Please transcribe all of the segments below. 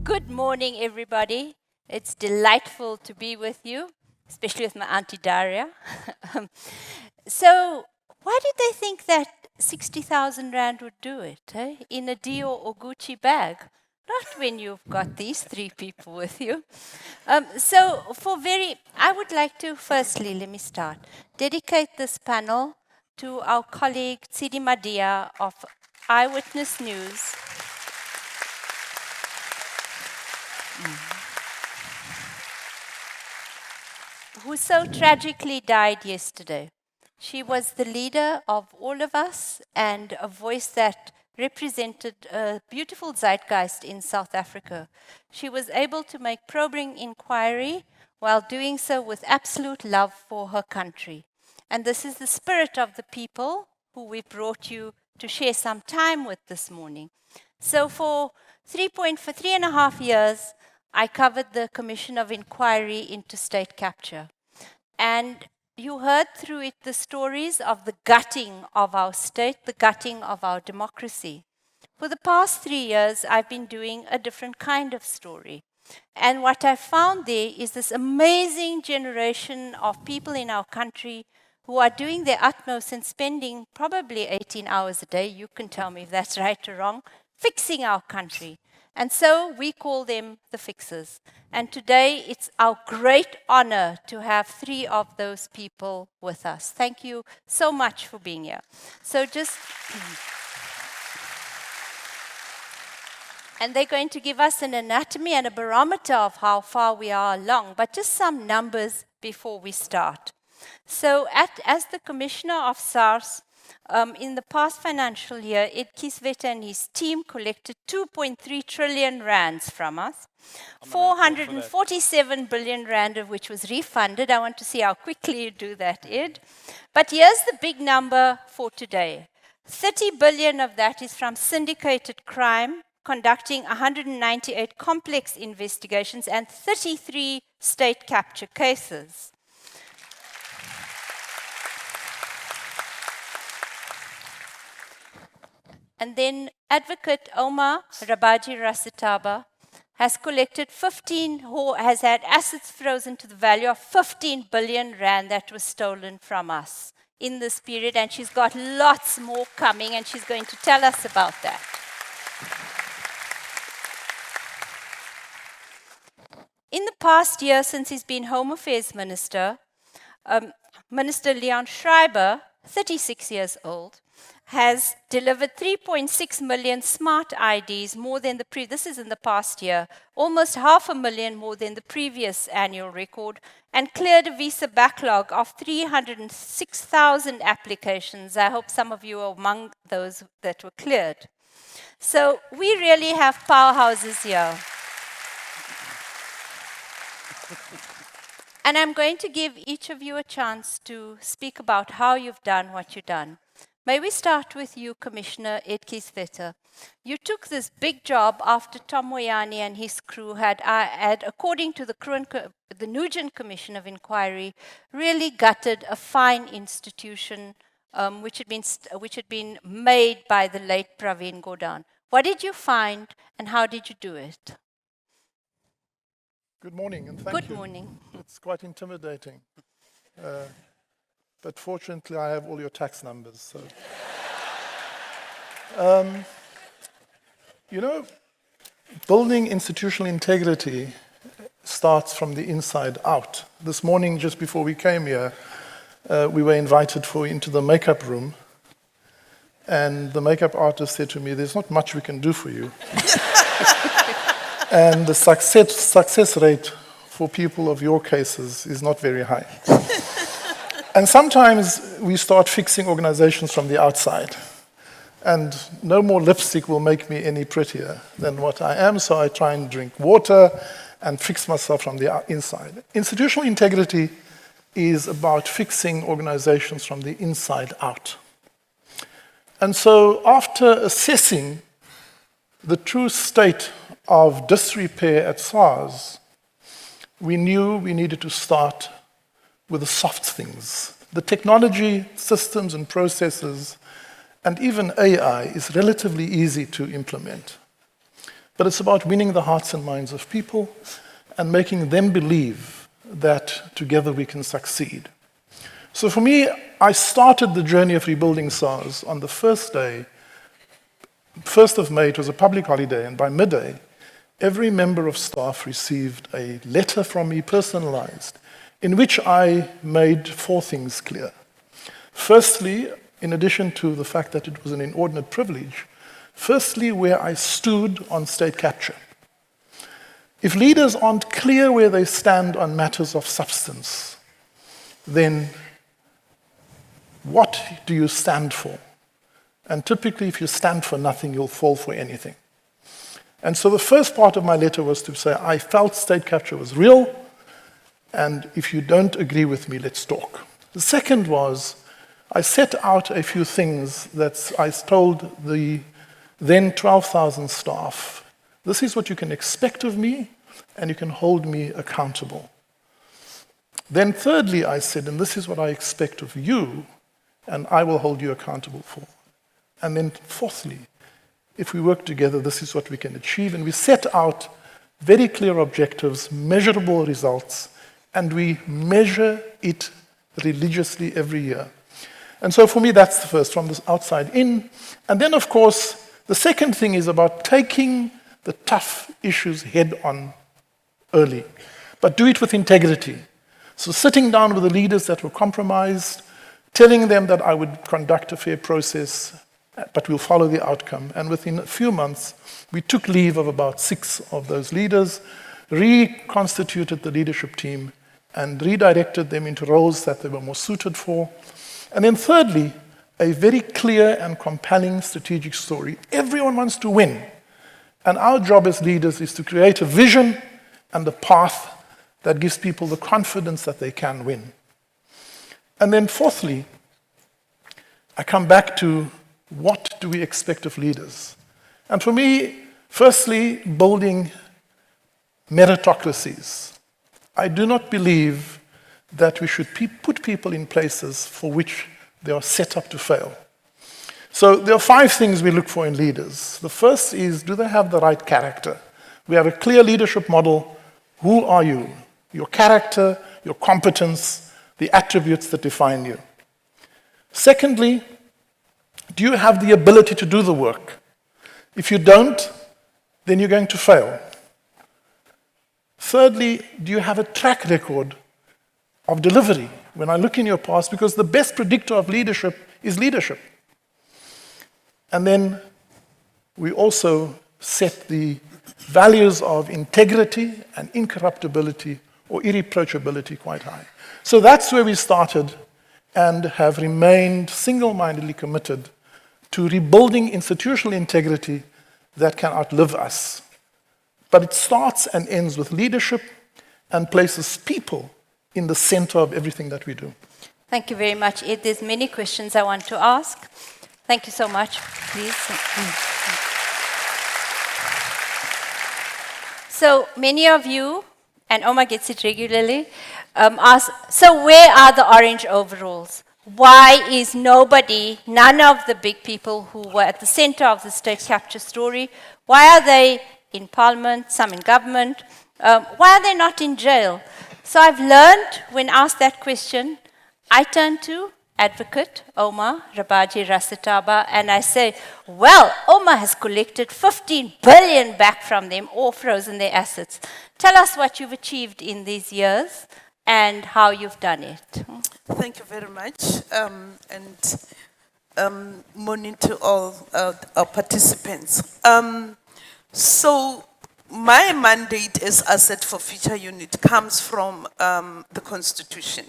Good morning, everybody. It's delightful to be with you, especially with my Auntie Daria. So, why did they think that 60,000 Rand would do it, in a Dior or Gucci bag? Not when you've got these three people with you. I would like to, firstly, let me start, dedicate this panel to our colleague Tsidi Madia of Eyewitness News. Who so tragically died yesterday. She was the leader of all of us and a voice that represented a beautiful zeitgeist in South Africa. She was able to make probing inquiry while doing so with absolute love for her country. And this is the spirit of the people who we brought you to share some time with this morning. So for 3.5 years, I covered the Commission of Inquiry into State Capture. And you heard through it the stories of the gutting of our state, the gutting of our democracy. For the past 3 years, I've been doing a different kind of story. And what I found there is this amazing generation of people in our country who are doing their utmost and spending probably 18 hours a day, you can tell me if that's right or wrong, fixing our country. And so we call them the fixers. And today it's our great honor to have 3 of those people with us. Thank you so much for being here. And they're going to give us an anatomy and a barometer of how far we are along, but just some numbers before we start. So as the commissioner of SARS, in the past financial year, Kieswetter and his team collected 2.3 trillion rands from us, 447 billion rand of which was refunded. I want to see how quickly you do that, Ed. But here's the big number for today. 30 billion of that is from syndicated crime, conducting 198 complex investigations and 33 state capture cases. And then advocate Ouma, Rabaji-Rasethaba, has collected has had assets frozen to the value of 15 billion rand that was stolen from us in this period. And she's got lots more coming, and she's going to tell us about that. In the past year, since he's been Home Affairs Minister, Minister Leon Schreiber, 36 years old, has delivered 3.6 million smart IDs, more than this is in the past year, almost 500,000 more than the previous annual record, and cleared a visa backlog of 306,000 applications. I hope some of you are among those that were cleared. So we really have powerhouses here. And I'm going to give each of you a chance to speak about how you've done what you've done. May we start with you, Commissioner Kieswetter. You took this big job after Tom Moyane and his crew had according to the Nugent Commission of Inquiry, really gutted a fine institution which had been made by the late Praveen Gordhan. What did you find, and how did you do it? Good morning, and thank you. Good morning. It's quite intimidating. But fortunately, I have all your tax numbers. So, building institutional integrity starts from the inside out. This morning, just before we came here, we were invited into the makeup room, and the makeup artist said to me, "There's not much we can do for you." And the success rate for people of your cases is not very high. And sometimes we start fixing organizations from the outside. And no more lipstick will make me any prettier than what I am, so I try and drink water and fix myself from the inside. Institutional integrity is about fixing organizations from the inside out. And so after assessing the true state of disrepair at SARS, we knew we needed to start with the soft things. The technology, systems and processes, and even AI is relatively easy to implement. but it's about winning the hearts and minds of people and making them believe that together we can succeed. So for me, I started the journey of rebuilding SARS on the first day, 1st of May. It was a public holiday, and by midday, every member of staff received a letter from me, personalized, in which I made 4 things clear. Firstly, in addition to the fact that it was an inordinate privilege, firstly, where I stood on state capture. If leaders aren't clear where they stand on matters of substance, then what do you stand for? And typically, if you stand for nothing, you'll fall for anything. And so the first part of my letter was to say, I felt state capture was real, and if you don't agree with me, let's talk. The second was, I set out a few things that I told the then 12,000 staff. This is what you can expect of me, and you can hold me accountable. Then thirdly, I said, and this is what I expect of you, and I will hold you accountable for. And then fourthly, if we work together, this is what we can achieve. And we set out very clear objectives, measurable results, and we measure it religiously every year. And so for me, that's the first, from the outside in. And then, of course, the second thing is about taking the tough issues head on early, but do it with integrity. So sitting down with the leaders that were compromised, telling them that I would conduct a fair process, but we'll follow the outcome. And within a few months, we took leave of about 6 of those leaders, reconstituted the leadership team, and redirected them into roles that they were more suited for. And then thirdly, a very clear and compelling strategic story. Everyone wants to win. And our job as leaders is to create a vision and a path that gives people the confidence that they can win. And then fourthly, I come back to what do we expect of leaders? And for me, firstly, building meritocracies. I do not believe that we should put people in places for which they are set up to fail. So there are 5 things we look for in leaders. The first is, do they have the right character? We have a clear leadership model. Who are you? Your character, your competence, the attributes that define you. Secondly, do you have the ability to do the work? If you don't, then you're going to fail. Thirdly, do you have a track record of delivery? When I look in your past, because the best predictor of leadership is leadership. And then we also set the values of integrity and incorruptibility or irreproachability quite high. So that's where we started and have remained single-mindedly committed to rebuilding institutional integrity that can outlive us. But it starts and ends with leadership and places people in the center of everything that we do. Thank you very much, Ed. There's many questions I want to ask. Thank you so much, please. So many of you, and Ouma gets it regularly, ask, so where are the orange overalls? Why is nobody, none of the big people who were at the center of the state capture story, why are they in parliament, some in government? Why are they not in jail? So I've learned, when asked that question, I turn to advocate Ouma, Rabaji-Rasethaba, and I say, well, Ouma has collected 15 billion back from them or frozen their assets. Tell us what you've achieved in these years and how you've done it. Thank you very much. Morning to all our participants. So my mandate as Asset for Future Unit comes from the Constitution.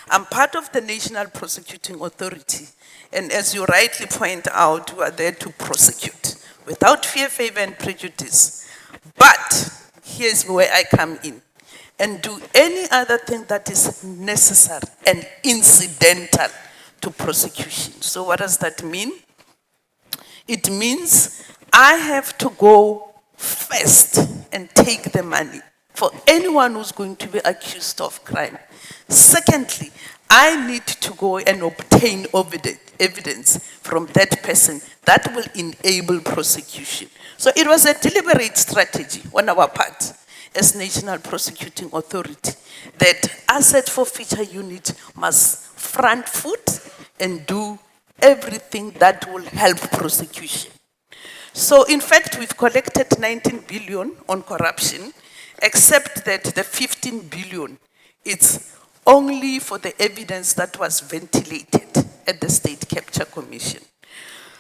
I'm part of the National Prosecuting Authority. And as you rightly point out, we are there to prosecute without fear, favor, and prejudice. But here's where I come in and do any other thing that is necessary and incidental to prosecution. So what does that mean? It means I have to go first and take the money for anyone who's going to be accused of crime. Secondly, I need to go and obtain evidence from that person that will enable prosecution. So it was a deliberate strategy on our part as National Prosecuting Authority that Asset Forfeiture Unit must front foot and do everything that will help prosecution. So in fact, we've collected 19 billion on corruption, except that the 15 billion, it's only for the evidence that was ventilated at the State Capture Commission.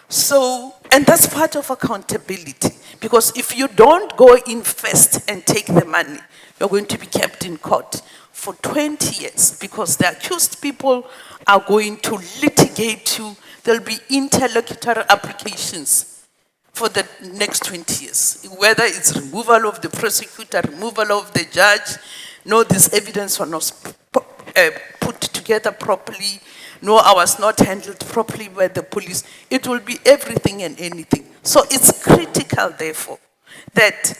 So, and that's part of accountability, because if you don't go in first and take the money, you're going to be kept in court for 20 years, because the accused people are going to litigate you. There'll be interlocutory applications for the next 20 years, whether it's removal of the prosecutor, removal of the judge, no, this evidence was not put together properly, no, I was not handled properly by the police. It will be everything and anything. So it's critical, therefore, that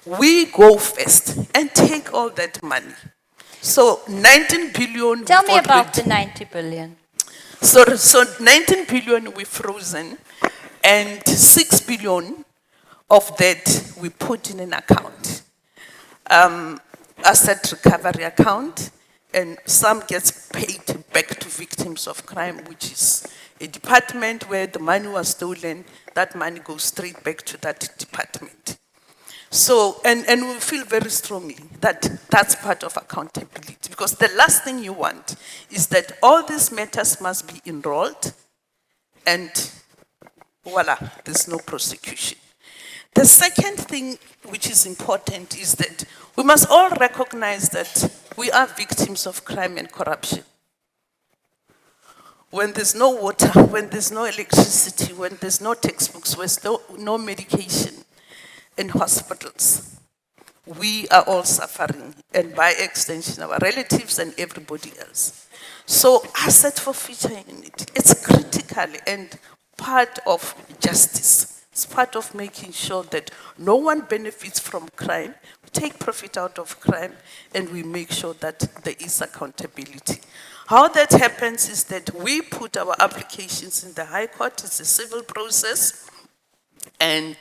we go first and take all that money. So 19 billion. Tell me about the 90 billion. So 19 billion we frozen, and 6 billion of that we put in an account, asset recovery account, and some gets paid back to victims of crime, which is a department where the money was stolen. That money goes straight back to that department. So, and we feel very strongly that that's part of accountability, because the last thing you want is that all these matters must be enrolled and voila, there's no prosecution. The second thing which is important is that we must all recognize that we are victims of crime and corruption. When there's no water, when there's no electricity, when there's no textbooks, when there's no medication in hospitals, we are all suffering, and by extension, our relatives and everybody else. So asset forfeiture unit, it's critical and part of justice. It's part of making sure that no one benefits from crime, we take profit out of crime, and we make sure that there is accountability. How that happens is that we put our applications in the High Court. It's a civil process, and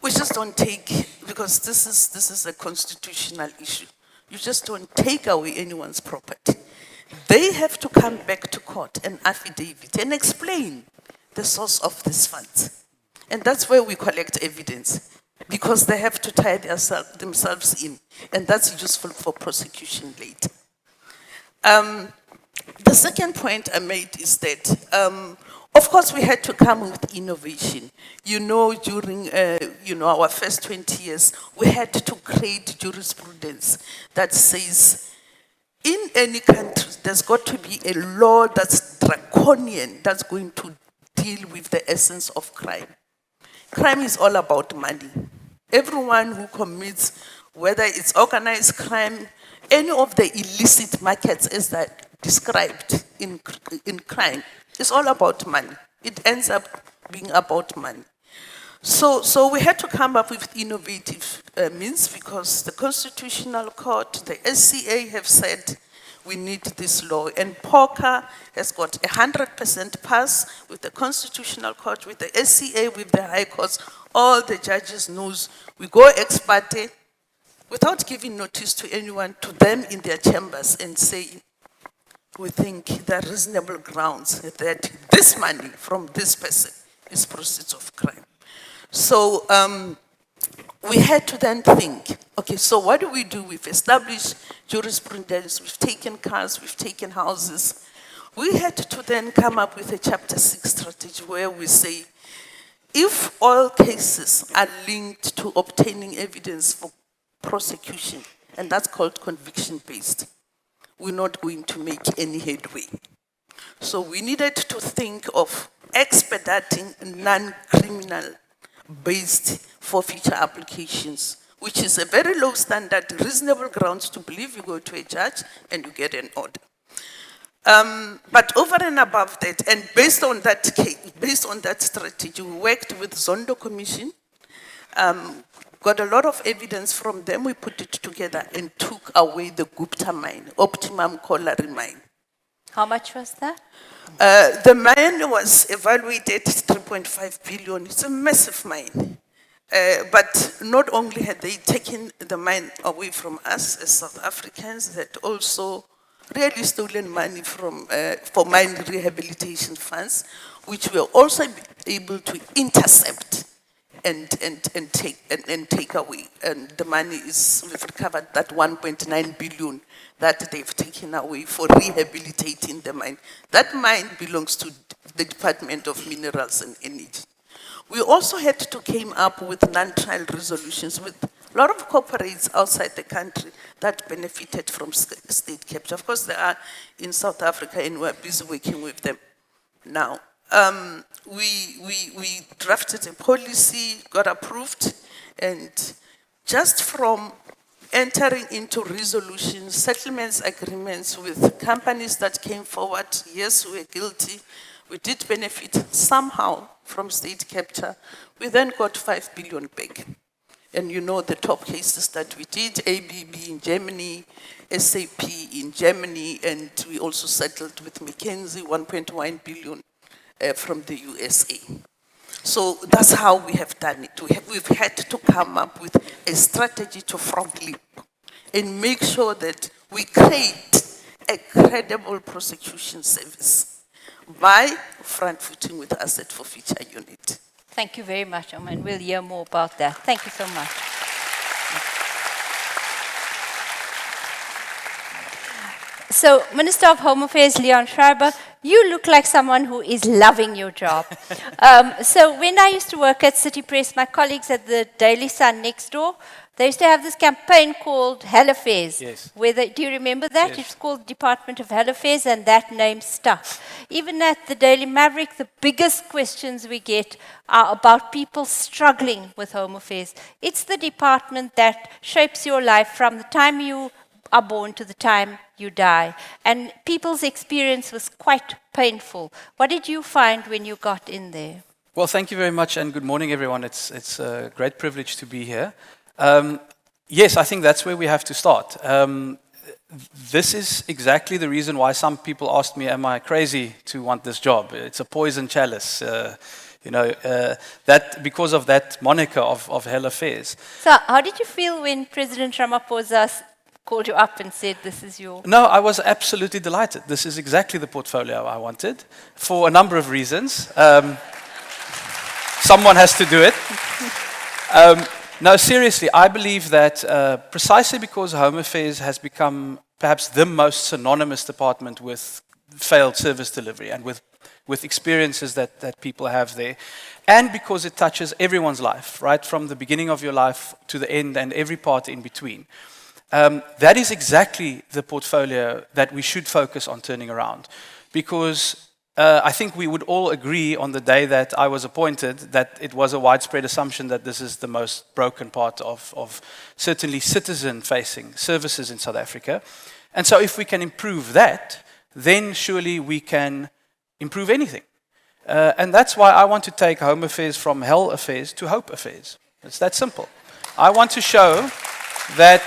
we just don't take, because this is a constitutional issue. You just don't take away anyone's property. They have to come back to court and affidavit and explain the source of these funds. And that's where we collect evidence, because they have to tie themselves in, and that's useful for prosecution later. The second point I made is that, of course, we had to come with innovation. You know, during our first 20 years, we had to create jurisprudence that says, in any country, there's got to be a law that's draconian, that's going to deal with the essence of crime. Crime is all about money. Everyone who commits, whether it's organized crime, any of the illicit markets as that described in crime, it's all about money. It ends up being about money. So we had to come up with innovative means, because the Constitutional Court, the SCA have said we need this law. And POCA has got 100% pass with the Constitutional Court, with the SCA, with the High Courts. All the judges knows we go ex parte without giving notice to anyone, to them in their chambers, and say, we think there are reasonable grounds that this money from this person is proceeds of crime. So we had to then think, okay, so what do we do? We've established jurisprudence, we've taken cars, we've taken houses. We had to then come up with a Chapter 6 strategy where we say, if all cases are linked to obtaining evidence for prosecution, and that's called conviction-based, we're not going to make any headway. So we needed to think of expediting non-criminal based forfeiture applications, which is a very low standard, reasonable grounds to believe you go to a judge and you get an order. But over and above that, and based on that case, based on that strategy, we worked with Zondo Commission, got a lot of evidence from them, we put it together and took away the Gupta mine, optimum colliery mine. How much was that? The mine was evaluated at 3.5 billion. It's a massive mine. But not only had they taken the mine away from us as South Africans, they had also really stolen money from, for mine rehabilitation funds, which we were also able to intercept and take away. And the money is, we've recovered that 1.9 billion that they've taken away for rehabilitating the mine. That mine belongs to the Department of Minerals and Energy. We also had to come up with non-trial resolutions with a lot of corporates outside the country that benefited from state capture. Of course, they are in South Africa and we're busy working with them now. We drafted a policy, got approved, and just from entering into resolutions, settlements, agreements with companies that came forward, yes, we were guilty, we did benefit somehow from state capture. We then got 5 billion back. And you know the top cases that we did, ABB in Germany, SAP in Germany, and we also settled with McKinsey, 1.1 billion from the USA. So that's how we have done it. We've had to come up with a strategy to front leap and make sure that we create a credible prosecution service by front-footing with Asset for Future Unit. Thank you very much, Ouma, and we'll hear more about that. Thank you so much. So, Minister of Home Affairs, Leon Schreiber, you look like someone who is loving your job. So when I used to work at City Press, my colleagues at the Daily Sun next door, they used to have this campaign called Hell Affairs. Yes. Do you remember that? Yes. It's called Department of Hell Affairs, and that name stuck. Even at the Daily Maverick, the biggest questions we get are about people struggling with home affairs. It's the department that shapes your life from the time you are born to the time you die. And people's experience was quite painful. What did you find when you got in there? Well, thank you very much, and good morning, everyone. It's a great privilege to be here. Yes, I think that's where we have to start. This is exactly the reason why some people asked me, am I crazy to want this job? It's a poison chalice, that because of that moniker of Hell Affairs. So how did you feel when President Ramaphosa called you up and said, this is your... No, I was absolutely delighted. This is exactly the portfolio I wanted for a number of reasons. Someone has to do it. No, seriously, I believe that precisely because Home Affairs has become perhaps the most synonymous department with failed service delivery and with experiences that people have there, and because it touches everyone's life, right, from the beginning of your life to the end and every part in between. That is exactly the portfolio that we should focus on turning around, because I think we would all agree on the day that I was appointed that it was a widespread assumption that this is the most broken part of certainly citizen-facing services in South Africa. And so if we can improve that, then surely we can improve anything. And that's why I want to take Home Affairs from Hell Affairs to Hope Affairs. It's that simple. I want to show that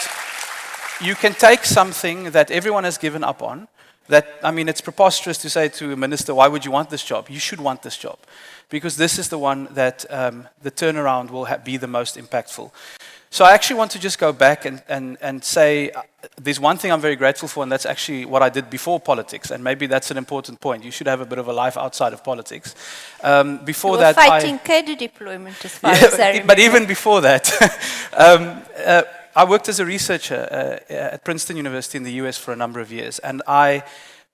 you can take something that everyone has given up on. It's preposterous to say to a minister, why would you want this job? You should want this job. Because this is the one that the turnaround will be the most impactful. So I actually want to just go back and say, there's one thing I'm very grateful for, and that's actually what I did before politics. And maybe that's an important point. You should have a bit of a life outside of politics. Before you were fighting cadre deployment as far as I remember. But even before that, I worked as a researcher at Princeton University in the US for a number of years, and I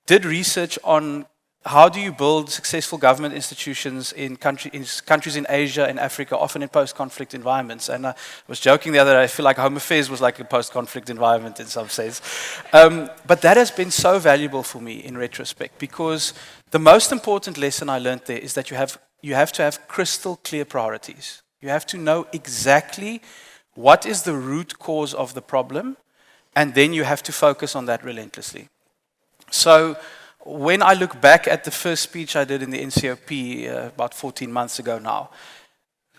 did research on how do you build successful government institutions in countries in Asia and Africa, often in post-conflict environments. And I was joking the other day, I feel like Home Affairs was like a post-conflict environment in some sense. But that has been so valuable for me in retrospect, because the most important lesson I learned there is that you have to have crystal clear priorities. You have to know exactly what is the root cause of the problem, and then you have to focus on that relentlessly. So when I look back at the first speech I did in the NCOP about 14 months ago now,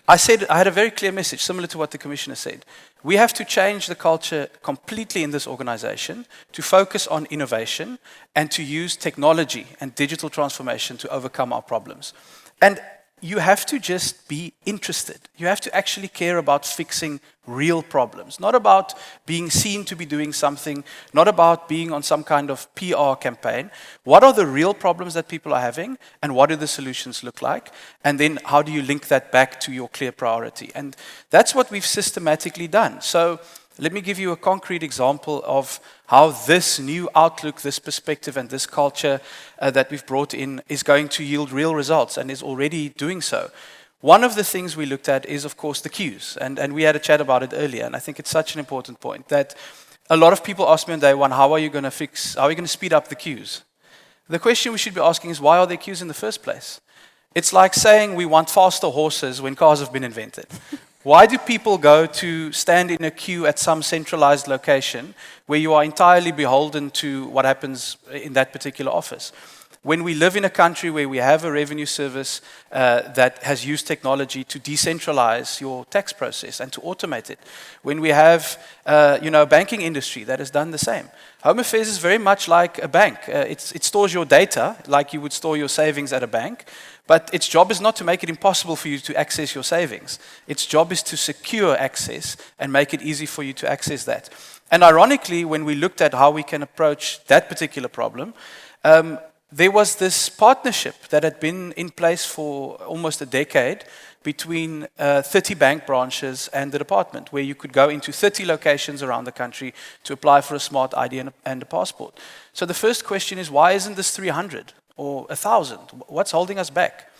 I had a very clear message, similar to what the Commissioner said. We have to change the culture completely in this organization to focus on innovation and to use technology and digital transformation to overcome our problems. And you have to just be interested. You have to actually care about fixing real problems, not about being seen to be doing something, not about being on some kind of PR campaign. What are the real problems that people are having, and what do the solutions look like? And then how do you link that back to your clear priority? And that's what we've systematically done. So let me give you a concrete example of how this new outlook, this perspective, and this culture that we've brought in is going to yield real results and is already doing so. One of the things we looked at is, of course, the queues. And we had a chat about it earlier, and I think it's such an important point that a lot of people ask me on day one, how are you going to speed up the queues? The question we should be asking is, why are there queues in the first place? It's like saying we want faster horses when cars have been invented. Why do people go to stand in a queue at some centralized location where you are entirely beholden to what happens in that particular office? When we live in a country where we have a revenue service that has used technology to decentralize your tax process and to automate it, when we have a banking industry that has done the same. Home Affairs is very much like a bank. It stores your data like you would store your savings at a bank, but its job is not to make it impossible for you to access your savings. Its job is to secure access and make it easy for you to access that. And ironically, when we looked at how we can approach that particular problem, there was this partnership that had been in place for almost a decade between 30 bank branches and the department, where you could go into 30 locations around the country to apply for a smart ID and a passport. So the first question is, why isn't this 300 or 1,000? What's holding us back?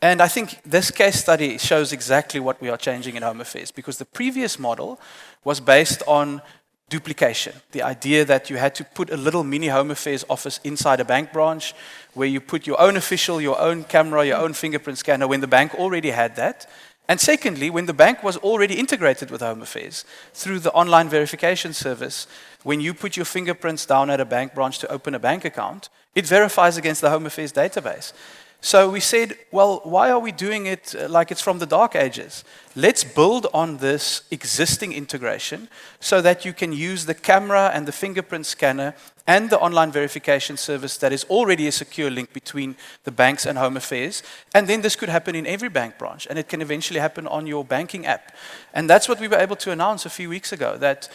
And I think this case study shows exactly what we are changing in Home Affairs, because the previous model was based on duplication, the idea that you had to put a little mini Home Affairs office inside a bank branch where you put your own official, your own camera, your own fingerprint scanner when the bank already had that. And secondly, when the bank was already integrated with Home Affairs through the online verification service, when you put your fingerprints down at a bank branch to open a bank account, it verifies against the Home Affairs database. So we said, well, why are we doing it like it's from the dark ages? Let's build on this existing integration so that you can use the camera and the fingerprint scanner and the online verification service that is already a secure link between the banks and Home Affairs. And then this could happen in every bank branch, and it can eventually happen on your banking app. And that's what we were able to announce a few weeks ago, that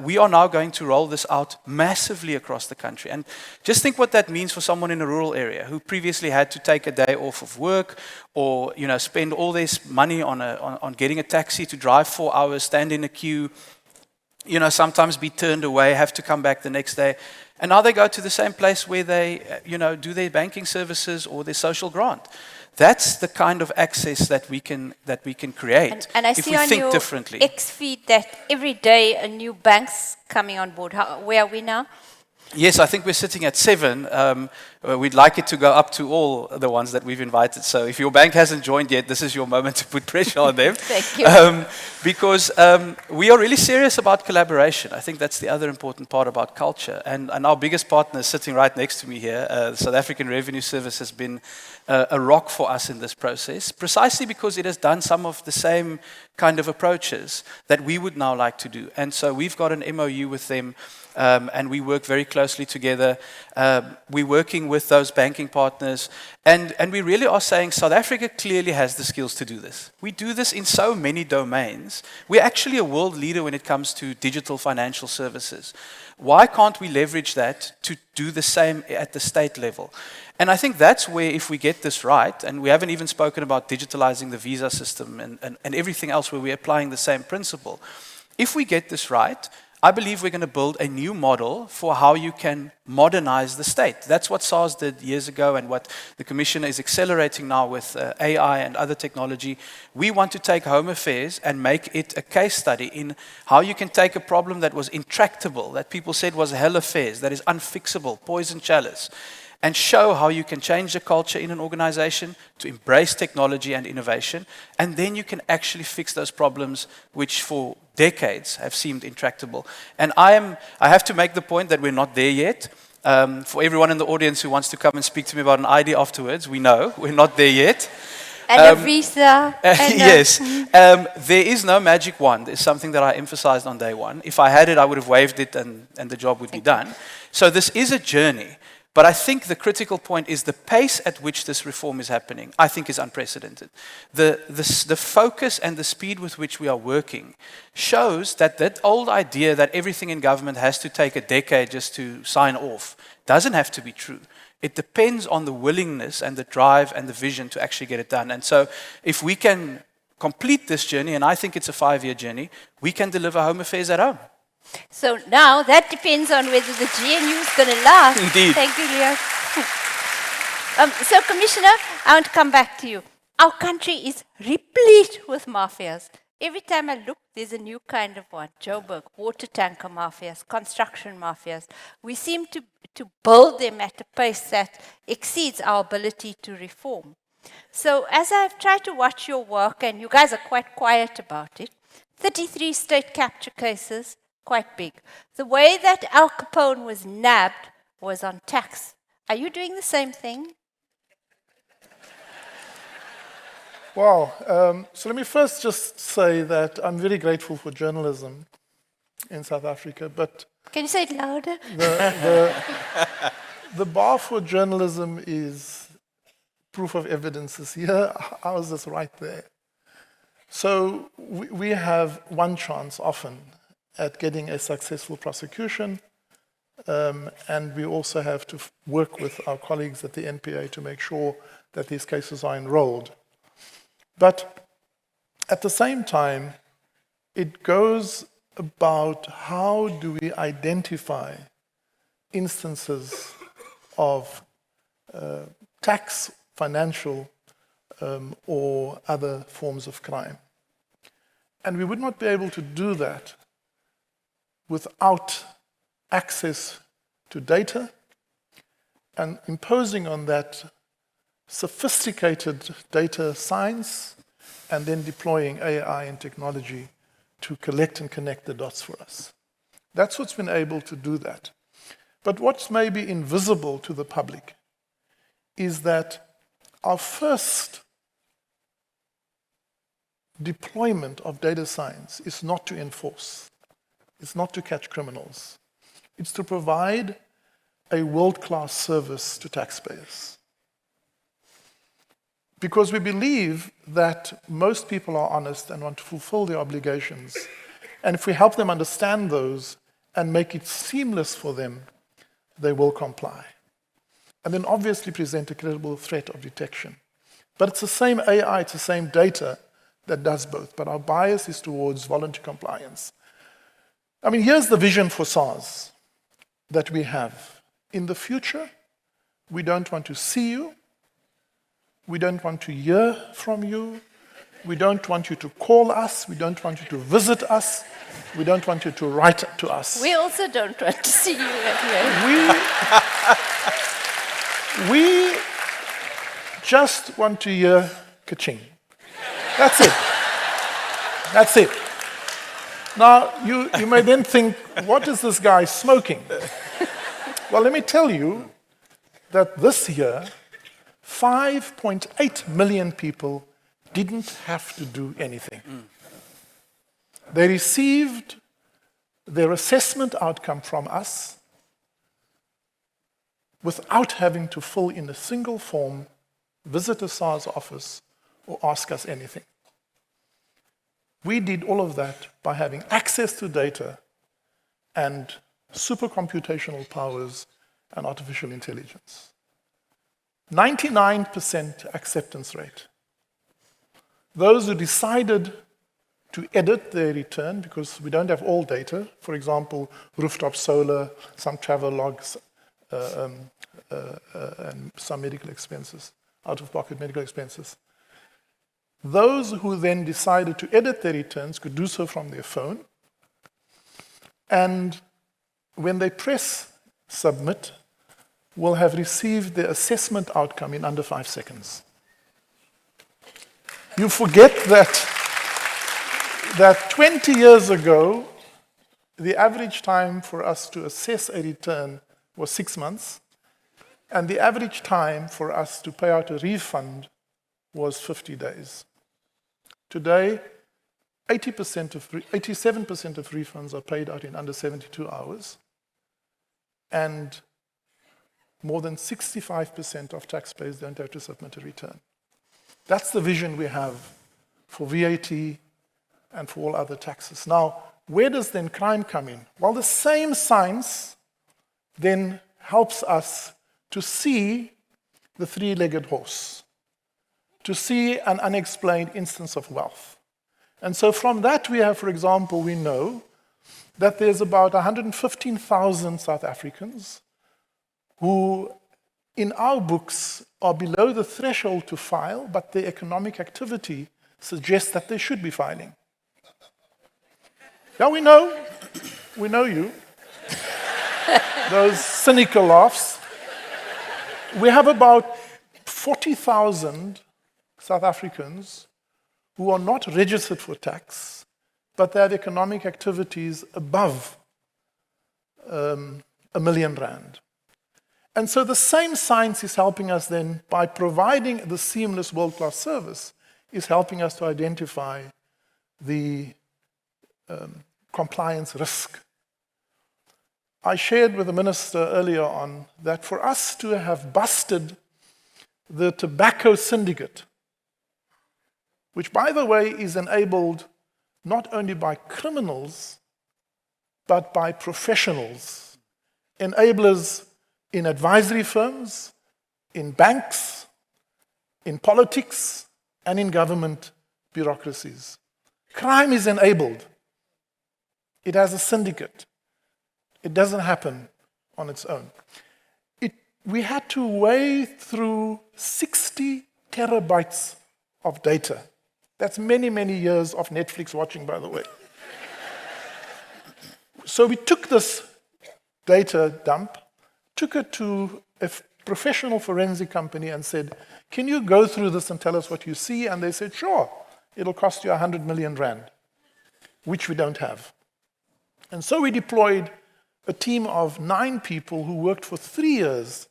we are now going to roll this out massively across the country. And just think what that means for someone in a rural area who previously had to take a day off of work or spend all this money on getting a taxi to drive 4 hours, stand in a queue, sometimes be turned away, have to come back the next day. And now they go to the same place where they, do their banking services or their social grant. That's the kind of access that we can create and I if see we on think your differently. X feed that every day a new bank's coming on board. Where are we now? Yes, I think we're sitting at 7. We'd like it to go up to all the ones that we've invited. So if your bank hasn't joined yet, this is your moment to put pressure on them. Thank you. Because we are really serious about collaboration. I think that's the other important part about culture. And our biggest partner is sitting right next to me here. The South African Revenue Service has been a rock for us in this process, precisely because it has done some of the same kind of approaches that we would now like to do. And so we've got an MOU with them, and we work very closely together. We're working with those banking partners, and we really are saying South Africa clearly has the skills to do this. We do this in so many domains. We're actually a world leader when it comes to digital financial services. Why can't we leverage that to do the same at the state level? And I think that's where, if we get this right, and we haven't even spoken about digitalizing the visa system and everything else where we're applying the same principle. If we get this right, I believe we're going to build a new model for how you can modernize the state. That's what SARS did years ago and what the Commission is accelerating now with AI and other technology. We want to take Home Affairs and make it a case study in how you can take a problem that was intractable, that people said was hell affairs, that is unfixable, poison chalice, and show how you can change the culture in an organization to embrace technology and innovation, and then you can actually fix those problems which for decades have seemed intractable. And I have to make the point that we're not there yet. For everyone in the audience who wants to come and speak to me about an ID afterwards, we know we're not there yet. And a visa. Yes. There is no magic wand. It's something that I emphasized on day one. If I had it, I would have waved it and the job would be done. So this is a journey. But I think the critical point is the pace at which this reform is happening, I think is unprecedented. The focus and the speed with which we are working shows that that old idea that everything in government has to take a decade just to sign off doesn't have to be true. It depends on the willingness and the drive and the vision to actually get it done. And so if we can complete this journey, and I think it's a 5-year journey, we can deliver Home Affairs at home. So now that depends on whether the GNU is going to last. Indeed. Thank you, Leo. So, Commissioner, I want to come back to you. Our country is replete with mafias. Every time I look, there's a new kind of one. Joburg, water tanker mafias, construction mafias. We seem to build them at a pace that exceeds our ability to reform. So as I've tried to watch your work, and you guys are quite quiet about it, 33 state capture cases, quite big. The way that Al Capone was nabbed was on tax. Are you doing the same thing? Wow. So let me first just say that I'm very grateful for journalism in South Africa, but Can you say it louder? the bar for journalism is proof of evidence is here. Ours is right there. So we have one chance often at getting a successful prosecution, and we also have to work with our colleagues at the NPA to make sure that these cases are enrolled. But at the same time, it goes about how do we identify instances of tax, financial, or other forms of crime. And we would not be able to do that without access to data and imposing on that sophisticated data science and then deploying AI and technology to collect and connect the dots for us. That's what's been able to do that. But what's maybe invisible to the public is that our first deployment of data science is not to enforce. It's not to catch criminals. It's to provide a world-class service to taxpayers. Because we believe that most people are honest and want to fulfill their obligations. And if we help them understand those and make it seamless for them, they will comply. And then obviously present a credible threat of detection. But it's the same AI, it's the same data that does both. But our bias is towards voluntary compliance. I mean, here's the vision for SARS that we have. In the future, we don't want to see you. We don't want to hear from you. We don't want you to call us. We don't want you to visit us. We don't want you to write to us. We also don't want to see you at We just want to hear ka-ching. That's it. That's it. Now, you may then think, what is this guy smoking? Well, let me tell you that this year, 5.8 million people didn't have to do anything. They received their assessment outcome from us without having to fill in a single form, visit a SARS office, or ask us anything. We did all of that by having access to data and supercomputational powers and artificial intelligence. 99% acceptance rate. Those who decided to edit their return, because we don't have all data, for example, rooftop solar, some travel logs, and some medical expenses, out-of-pocket medical expenses. Those who then decided to edit their returns could do so from their phone. And when they press submit, will have received their assessment outcome in under 5 seconds. You forget that 20 years ago, the average time for us to assess a return was 6 months, and the average time for us to pay out a refund was 50 days. Today, 87% of refunds are paid out in under 72 hours, and more than 65% of taxpayers don't have to submit a return. That's the vision we have for VAT and for all other taxes. Now, where does then crime come in? Well, the same science then helps us to see the three-legged horse, to see an unexplained instance of wealth. And so from that we have, for example, we know that there's about 115,000 South Africans who, in our books, are below the threshold to file, but their economic activity suggests that they should be filing. Yeah, we know you. Those cynical laughs. We have about 40,000 South Africans who are not registered for tax, but they have economic activities above R1 million. And so the same science is helping us then, by providing the seamless world-class service, is helping us to identify the compliance risk. I shared with the minister earlier on that for us to have busted the tobacco syndicate, which, by the way, is enabled not only by criminals, but by professionals, enablers in advisory firms, in banks, in politics, and in government bureaucracies. Crime is enabled. It has a syndicate. It doesn't happen on its own. We had to wade through 60 terabytes of data. That's many, many years of Netflix watching, by the way. So we took this data dump, took it to a professional forensic company and said, can you go through this and tell us what you see? And they said, sure, it'll cost you 100 million rand, which we don't have. And so we deployed a team of 9 people who worked for 3 years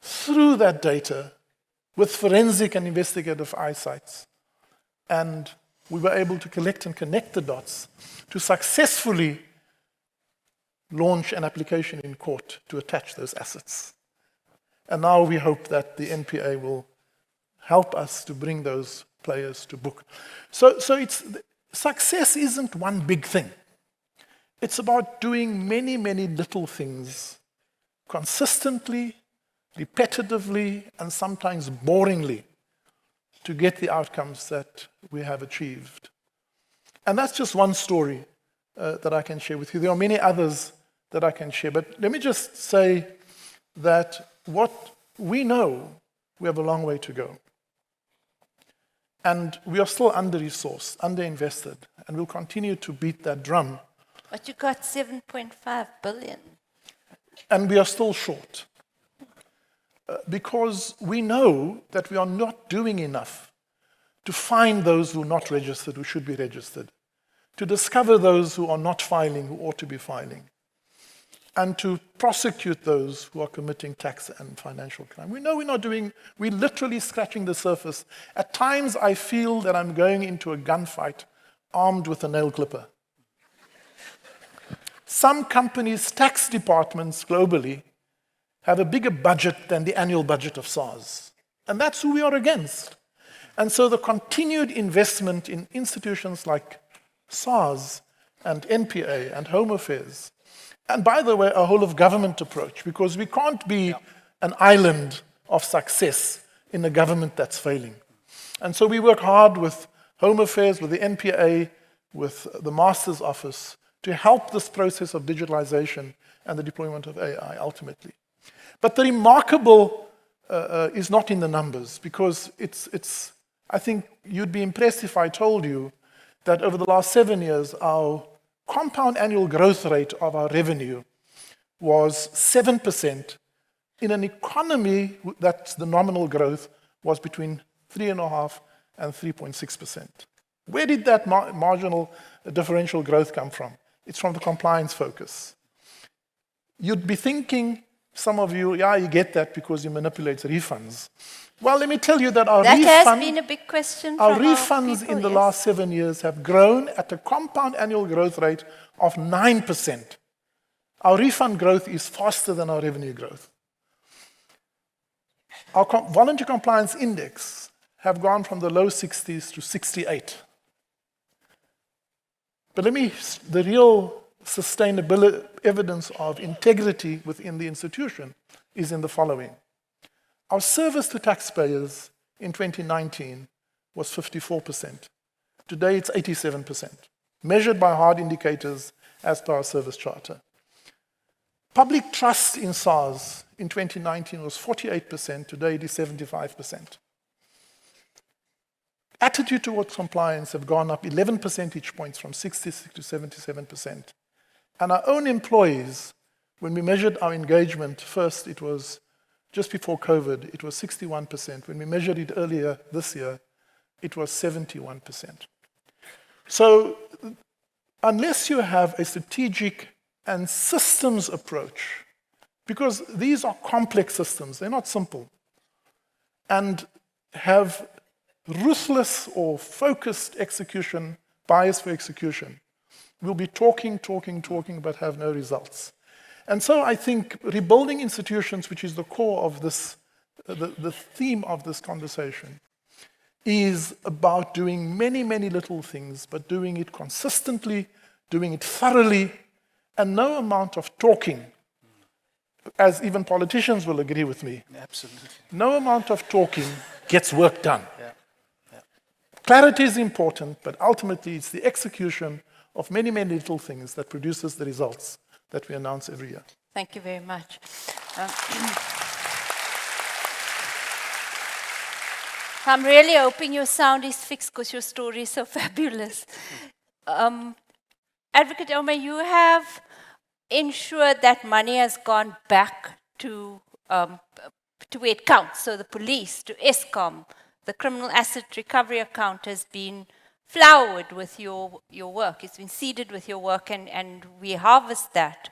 through that data with forensic and investigative eyesights. And we were able to collect and connect the dots to successfully launch an application in court to attach those assets. And now we hope that the NPA will help us to bring those players to book. So success isn't one big thing. It's about doing many, many little things consistently, repetitively, and sometimes boringly to get the outcomes that we have achieved. And that's just one story that I can share with you. There are many others that I can share, but let me just say that what we know, we have a long way to go. And we are still under-resourced, under-invested, and we'll continue to beat that drum. But you got 7.5 billion. And we are still short. Because we know that we are not doing enough to find those who are not registered, who should be registered, to discover those who are not filing, who ought to be filing, and to prosecute those who are committing tax and financial crime. We know we're literally scratching the surface. At times I feel that I'm going into a gunfight armed with a nail clipper. Some companies' tax departments globally have a bigger budget than the annual budget of SARS. And that's who we are against. And so the continued investment in institutions like SARS and NPA and Home Affairs, and by the way, a whole of government approach, because we can't be an island of success in a government that's failing. And so we work hard with Home Affairs, with the NPA, with the Master's Office, to help this process of digitalization and the deployment of AI ultimately. But the remarkable is not in the numbers, because I think you'd be impressed if I told you that over the last 7 years, our compound annual growth rate of our revenue was 7% in an economy that the nominal growth was between 3.5% and 3.6%. Where did that marginal differential growth come from? It's from the compliance focus. You'd be thinking Some of you, yeah, you get that because you manipulate refunds. Well, let me tell you that our That has refund, been a big question our from refunds people, in the yes. last 7 years have grown at a compound annual growth rate of 9%. Our refund growth is faster than our revenue growth. Our voluntary compliance index have gone from the low 60s to 68. But the real sustainability evidence of integrity within the institution is in the following. Our service to taxpayers in 2019 was 54%. Today it's 87%, measured by hard indicators as per our service charter. Public trust in SARS in 2019 was 48%, today it is 75%. Attitude towards compliance have gone up 11 percentage points from 66 to 77%. And our own employees, when we measured our engagement, first it was just before COVID, it was 61%. When we measured it earlier this year, it was 71%. So unless you have a strategic and systems approach, because these are complex systems, they're not simple, and have ruthless or focused execution, bias for execution, we'll be talking, but have no results. And so I think rebuilding institutions, which is the core of this, the theme of this conversation, is about doing many, many little things, but doing it consistently, doing it thoroughly, and no amount of talking, as even politicians will agree with me. Absolutely. No amount of talking gets work done. Yeah. Clarity is important, but ultimately it's the execution of many, many little things that produces the results that we announce every year. Thank you very much. I'm really hoping your sound is fixed because your story is so fabulous. Advocate Ouma, you have ensured that money has gone back to where it counts. So the police, to ESCOM, the criminal asset recovery account has been flowered with your work. It's been seeded with your work, and we harvest that.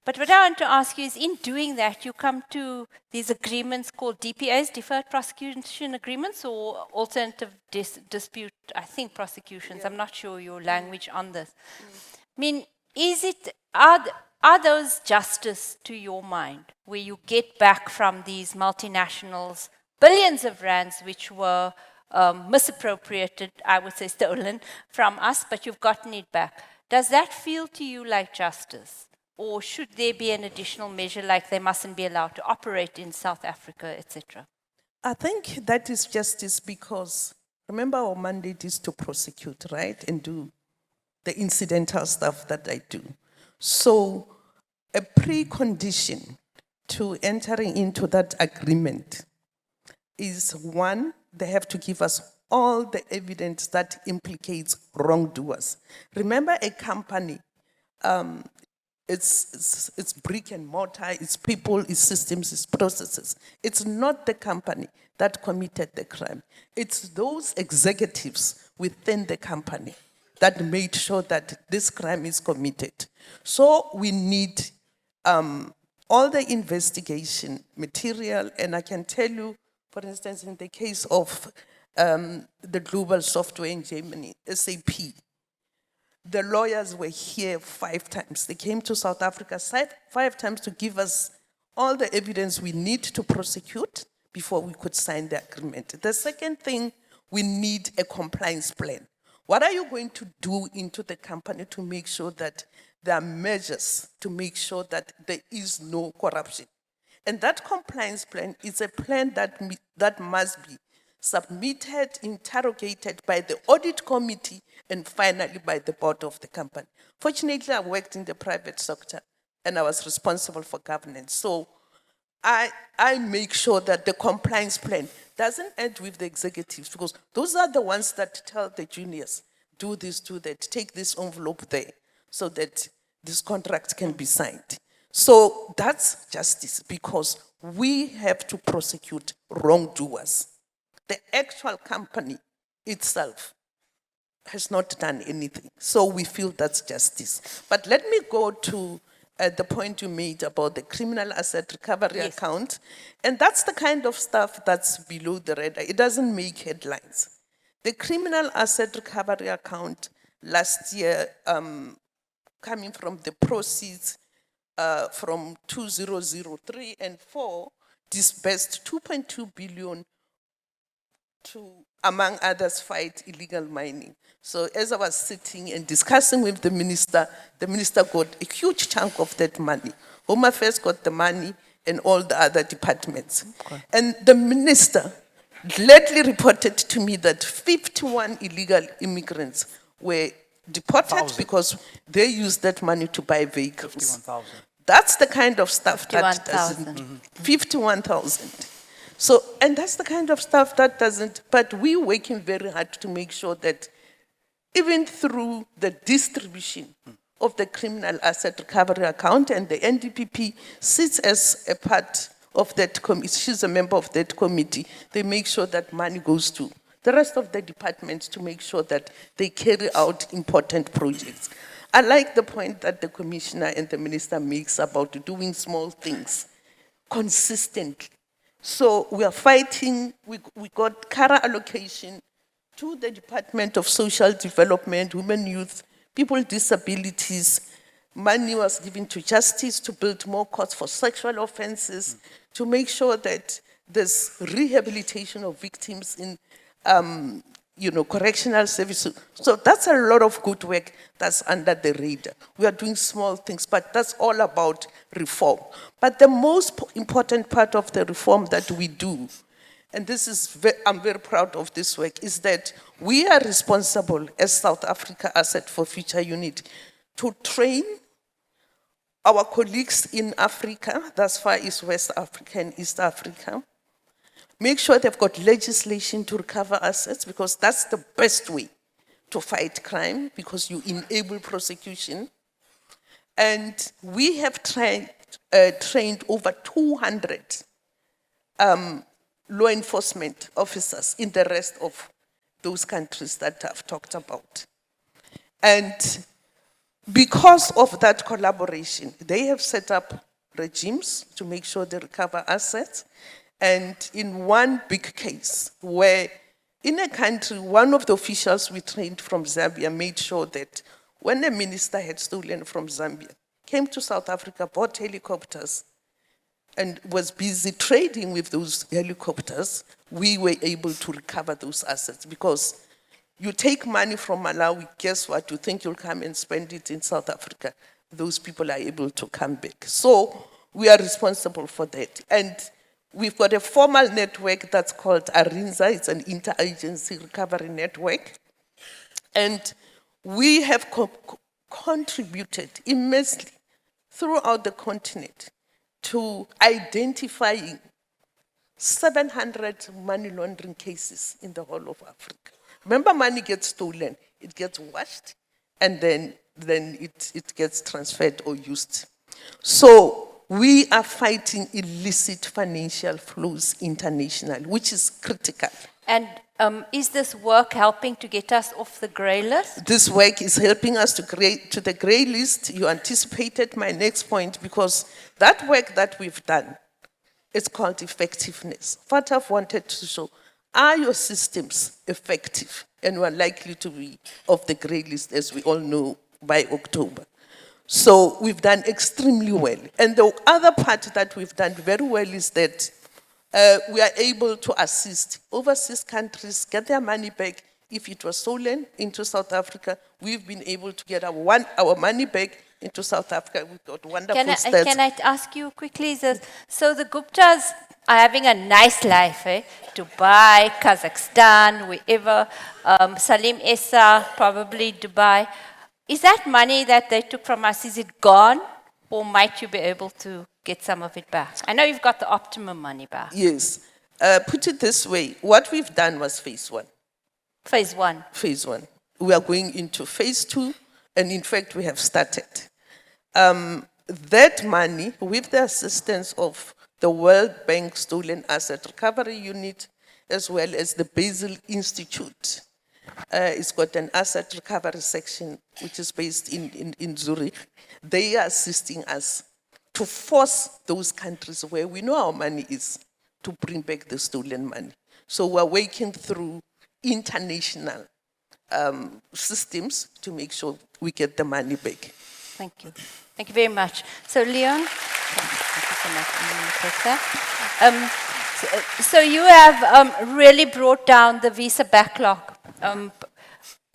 But what I want to ask you is, in doing that, you come to these agreements called DPAs, Deferred Prosecution Agreements, or Alternative Dispute, I think, Prosecutions. I'm not sure your language on this. I mean, are those justice to your mind, where you get back from these multinationals billions of rands which were misappropriated, I would say stolen from us, but you've gotten it back? Does that feel to you like justice? Or should there be an additional measure like they mustn't be allowed to operate in South Africa, etc.? I think that is justice because, remember, our mandate is to prosecute, right? And do the incidental stuff that I do. So a precondition to entering into that agreement is, one, they have to give us all the evidence that implicates wrongdoers. Remember, a company, it's brick and mortar, it's people, it's systems, it's processes. It's not the company that committed the crime. It's those executives within the company that made sure that this crime is committed. So we need all the investigation material, and I can tell you, for instance, in the case of the global software in Germany, SAP, the lawyers were here 5 times. They came to South Africa 5 times to give us all the evidence we need to prosecute before we could sign the agreement. The second thing, we need a compliance plan. What are you going to do into the company to make sure that there are measures to make sure that there is no corruption? And that compliance plan is a plan that must be submitted, interrogated by the audit committee, and finally by the board of the company. Fortunately, I worked in the private sector and I was responsible for governance. So I make sure that the compliance plan doesn't end with the executives, because those are the ones that tell the juniors, do this, do that, take this envelope there, so that this contract can be signed. So that's justice, because we have to prosecute wrongdoers. The actual company itself has not done anything. So we feel that's justice. But let me go to the point you made about the criminal asset recovery Yes. account. And that's the kind of stuff that's below the radar. It doesn't make headlines. The criminal asset recovery account last year, coming from the proceeds from 2003 and 4, disbursed 2.2 billion to, among others, fight illegal mining. So as I was sitting and discussing with the minister got a huge chunk of that money. Ouma first got the money and all the other departments. Okay. And the minister gladly reported to me that 51 illegal immigrants were deported because they used that money to buy vehicles. 51,000. That's the kind of stuff that 51,000. doesn't, 51,000. So, and that's the kind of stuff that doesn't, but we're working very hard to make sure that even through the distribution of the criminal asset recovery account, and the NDPP sits as a part of that committee, she's a member of that committee, they make sure that money goes to the rest of the departments to make sure that they carry out important projects. I like the point that the commissioner and the minister makes about doing small things consistently. So we are fighting, we got CARA allocation to the Department of Social Development, Women, Youth, People with Disabilities. Money was given to justice to build more courts for sexual offenses, to make sure that there's rehabilitation of victims in correctional services. So that's a lot of good work that's under the radar. We are doing small things, but that's all about reform. But the most important part of the reform that we do, and this is, I'm very proud of this work, is that we are responsible as South Africa Asset for Future Unit to train our colleagues in Africa, thus far is West Africa and East Africa, make sure they've got legislation to recover assets, because that's the best way to fight crime, because you enable prosecution. And we have trained over 200 law enforcement officers in the rest of those countries that I've talked about. And because of that collaboration, they have set up regimes to make sure they recover assets. And in one big case where in a country, one of the officials we trained from Zambia made sure that when a minister had stolen from Zambia, came to South Africa, bought helicopters, and was busy trading with those helicopters, we were able to recover those assets. Because you take money from Malawi, guess what? You think you'll come and spend it in South Africa. Those people are able to come back. So we are responsible for that. And we've got a formal network that's called ARINZA. It's an interagency recovery network. And we have contributed immensely throughout the continent to identifying 700 money laundering cases in the whole of Africa. Remember, money gets stolen, it gets washed, and then it gets transferred or used. So we are fighting illicit financial flows internationally, which is critical. And is this work helping to get us off the grey list? This work is helping us to the grey list. You anticipated my next point, because that work that we've done, it's called effectiveness. What I've wanted to show, are your systems effective? And we're likely to be off the grey list, as we all know, by October. So we've done extremely well. And the other part that we've done very well is that we are able to assist overseas countries get their money back. If it was stolen into South Africa, we've been able to get our money back into South Africa. We've got wonderful stats. Can I ask you quickly, so the Guptas are having a nice life, eh? Dubai, Kazakhstan, wherever, Salim Essa, probably Dubai. Is that money that they took from us, is it gone? Or might you be able to get some of it back? I know you've got the optimum money back. Yes. Put it this way, what we've done was phase one. Phase one. Phase one. We are going into phase two, and in fact, we have started. That money, with the assistance of the World Bank Stolen Asset Recovery Unit, as well as the Basel Institute, It's got an asset recovery section, which is based in Zurich. They are assisting us to force those countries where we know our money is to bring back the stolen money. So we're working through international systems to make sure we get the money back. Thank you. Thank you very much. So, Leon, thank you so much. I'm going to take that. So you have really brought down the visa backlog.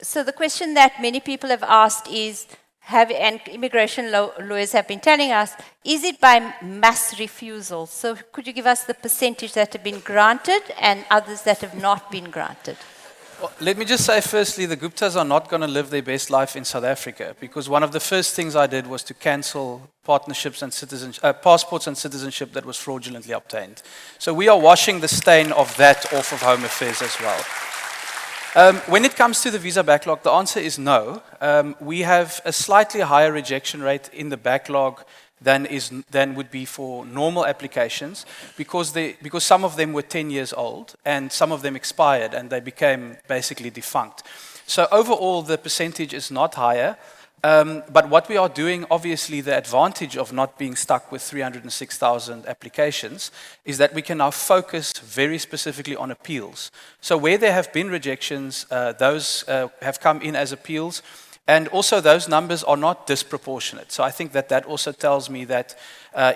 So the question that many people have asked is, and immigration lawyers have been telling us, is it by mass refusal? So could you give us the percentage that have been granted and others that have not been granted? Well, let me just say firstly, the Guptas are not going to live their best life in South Africa, because one of the first things I did was to cancel partnerships and passports and citizenship that was fraudulently obtained. So we are washing the stain of that off of Home Affairs as well. When it comes to the visa backlog, the answer is no. We have a slightly higher rejection rate in the backlog than would be for normal applications, because some of them were 10 years old and some of them expired and they became basically defunct. So overall, the percentage is not higher. But what we are doing, obviously, the advantage of not being stuck with 306,000 applications is that we can now focus very specifically on appeals. So where there have been rejections, those have come in as appeals. And also those numbers are not disproportionate. So I think that also tells me that,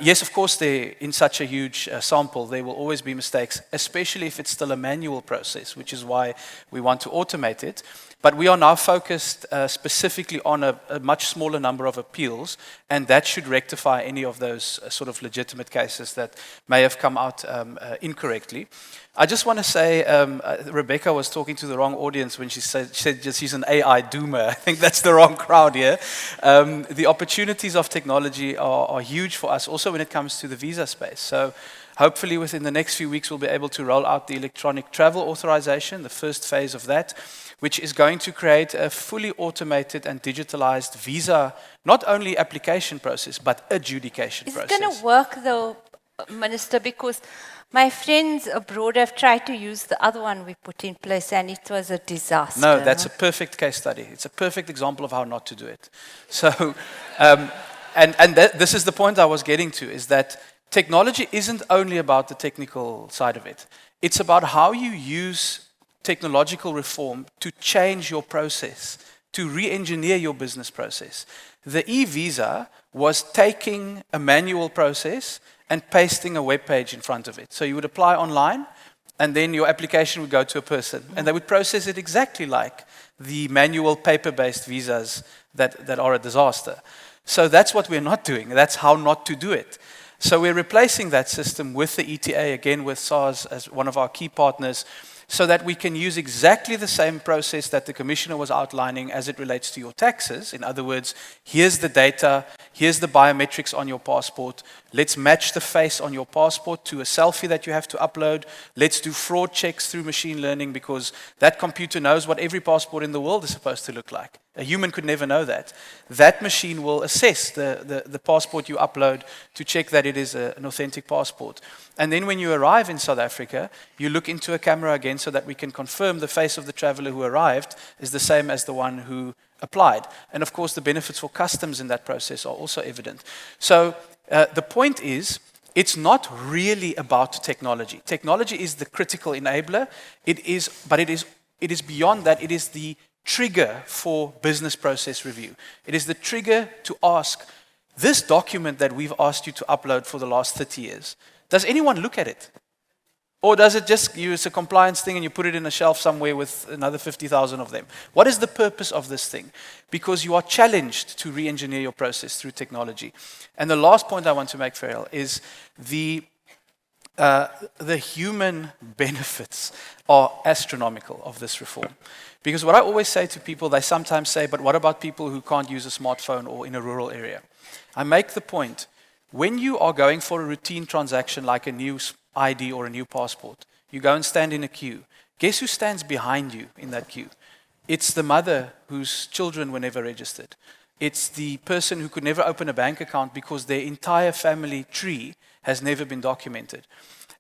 yes, of course, in such a huge sample, there will always be mistakes, especially if it's still a manual process, which is why we want to automate it. But we are now focused specifically on a much smaller number of appeals, and that should rectify any of those sort of legitimate cases that may have come out incorrectly. I just want to say, Rebecca was talking to the wrong audience when she said she's an AI doomer. I think that's the wrong crowd here. The opportunities of technology are huge for us, also when it comes to the visa space. So hopefully within the next few weeks, we'll be able to roll out the electronic travel authorization, the first phase of that, which is going to create a fully automated and digitalized visa, not only application process, but adjudication process. Is it going to work though, Minister? Because my friends abroad have tried to use the other one we put in place and it was a disaster. No, that's a perfect case study. It's a perfect example of how not to do it. So, this is the point I was getting to, is that technology isn't only about the technical side of it. It's about how you use technological reform to change your process, to re-engineer your business process. The e-visa was taking a manual process and pasting a web page in front of it. So you would apply online, and then your application would go to a person, and they would process it exactly like the manual paper-based visas that are a disaster. So that's what we're not doing. That's how not to do it. So we're replacing that system with the ETA, again with SARS as one of our key partners, so that we can use exactly the same process that the Commissioner was outlining as it relates to your taxes. In other words, here's the data, here's the biometrics on your passport, let's match the face on your passport to a selfie that you have to upload, let's do fraud checks through machine learning, because that computer knows what every passport in the world is supposed to look like. A human could never know that. That machine will assess the passport you upload to check that it is an authentic passport. And then when you arrive in South Africa, you look into a camera again so that we can confirm the face of the traveler who arrived is the same as the one who applied. And of course, the benefits for customs in that process are also evident. So the point is, it's not really about technology. Technology is the critical enabler. But it is beyond that. It is the trigger for business process review. It is the trigger to ask, this document that we've asked you to upload for the last 30 years, does anyone look at it? Or does it just, it's a compliance thing and you put it in a shelf somewhere with another 50,000 of them? What is the purpose of this thing? Because you are challenged to re-engineer your process through technology. And the last point I want to make, Ferial, is the human benefits are astronomical of this reform. Because what I always say to people, they sometimes say, but what about people who can't use a smartphone or in a rural area? I make the point, when you are going for a routine transaction like a new ID or a new passport, you go and stand in a queue. Guess who stands behind you in that queue? It's the mother whose children were never registered. It's the person who could never open a bank account because their entire family tree has never been documented.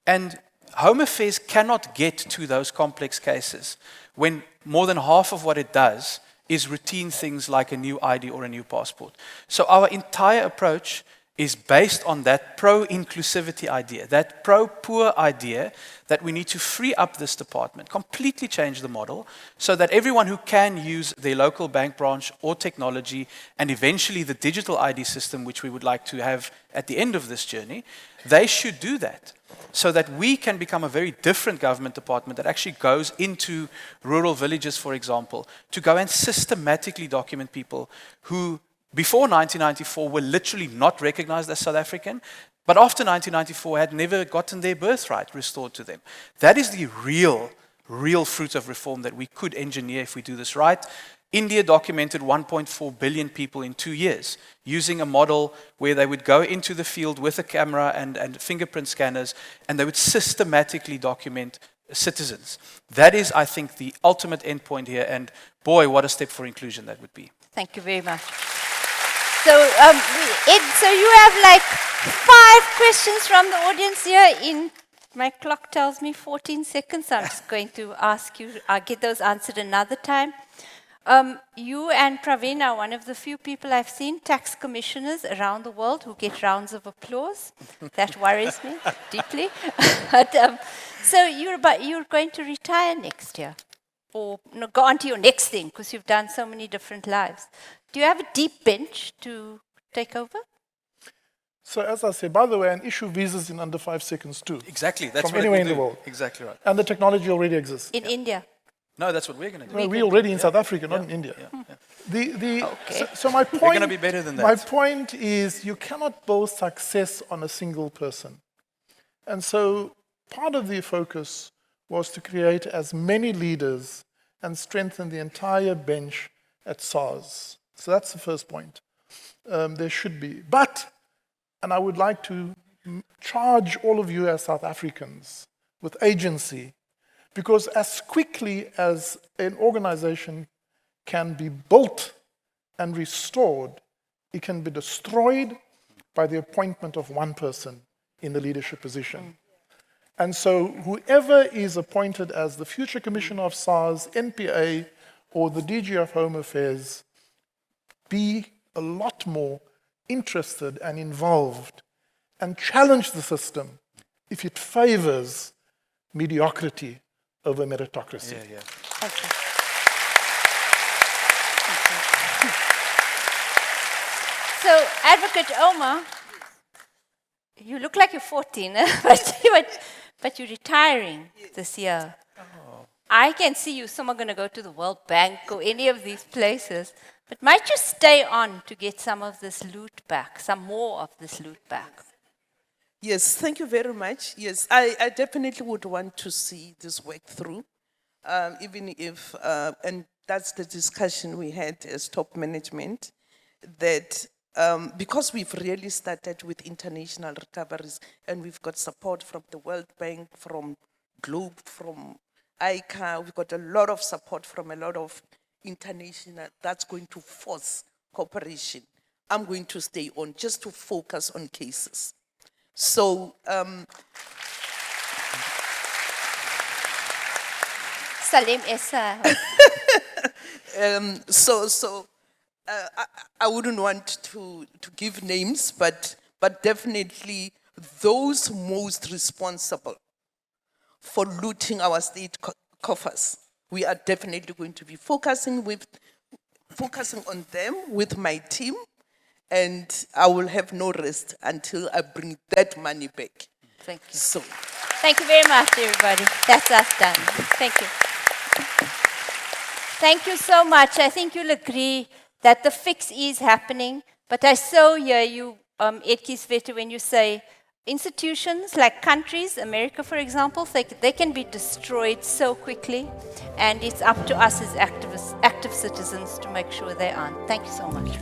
And Home Affairs cannot get to those complex cases when more than half of what it does is routine things like a new ID or a new passport. So our entire approach is based on that pro-inclusivity idea, that pro-poor idea that we need to free up this department, completely change the model so that everyone who can use their local bank branch or technology and eventually the digital ID system, which we would like to have at the end of this journey, they should do that so that we can become a very different government department that actually goes into rural villages, for example, to go and systematically document people who before 1994 were literally not recognized as South African, but after 1994 had never gotten their birthright restored to them. That is the real fruit of reform that we could engineer if we do this right. India documented 1.4 billion people in 2 years using a model where they would go into the field with a camera and fingerprint scanners, and they would systematically document citizens. That is, I think, the ultimate endpoint here, and boy, what a step for inclusion that would be. Thank you very much. So, so you have like 5 questions from the audience here. My clock tells me 14 seconds. I'm just going to ask you. I'll get those answered another time. You and Praveen are one of the few people I've seen, tax commissioners around the world, who get rounds of applause. That worries me deeply. But, so you're going to retire next year, or no, go on to your next thing, because you've done so many different lives. Do you have a deep bench to take over? So as I said, by the way, and issue visas in under 5 seconds too. Exactly. That's from what anywhere it will in the do. world. Exactly right. And the technology already exists. In India? No, that's what we're going to do. No, we're already in South Africa, not in India. Okay. So my point, we're going to be better than that. My point is you cannot boast success on a single person. And so part of the focus was to create as many leaders and strengthen the entire bench at SARS. So that's the first point. There should be. But, and I would like to charge all of you as South Africans with agency, because as quickly as an organization can be built and restored, it can be destroyed by the appointment of one person in the leadership position. And so whoever is appointed as the future commissioner of SARS, NPA, or the DG of Home Affairs, be a lot more interested and involved and challenge the system if it favors mediocrity over meritocracy. Yeah. Okay. So, Advocate Ouma, you look like you're 14, but you're retiring this year. I can see you, someone going to go to the World Bank or any of these places, but might you stay on to get some of this loot back, some more of this loot back? Yes, thank you very much. Yes, I definitely would want to see this work through, even if, and that's the discussion we had as top management, that because we've really started with international recoveries and we've got support from the World Bank, from Globe, from ICA, we've got a lot of support from a lot of international, that's going to force cooperation. I'm going to stay on just to focus on cases. So, Salim Essa. I wouldn't want to give names, but definitely those most responsible for looting our state coffers, we are definitely going to be focusing on them with my team, and I will have no rest until I bring that money back. Thank you. So, thank you very much, everybody. That's us done. Thank you. Thank you so much. I think you'll agree that the fix is happening, but I so hear you, Kieswetter, when you say institutions like countries, America for example, they can be destroyed so quickly, and it's up to us as active citizens to make sure they aren't. Thank you so much.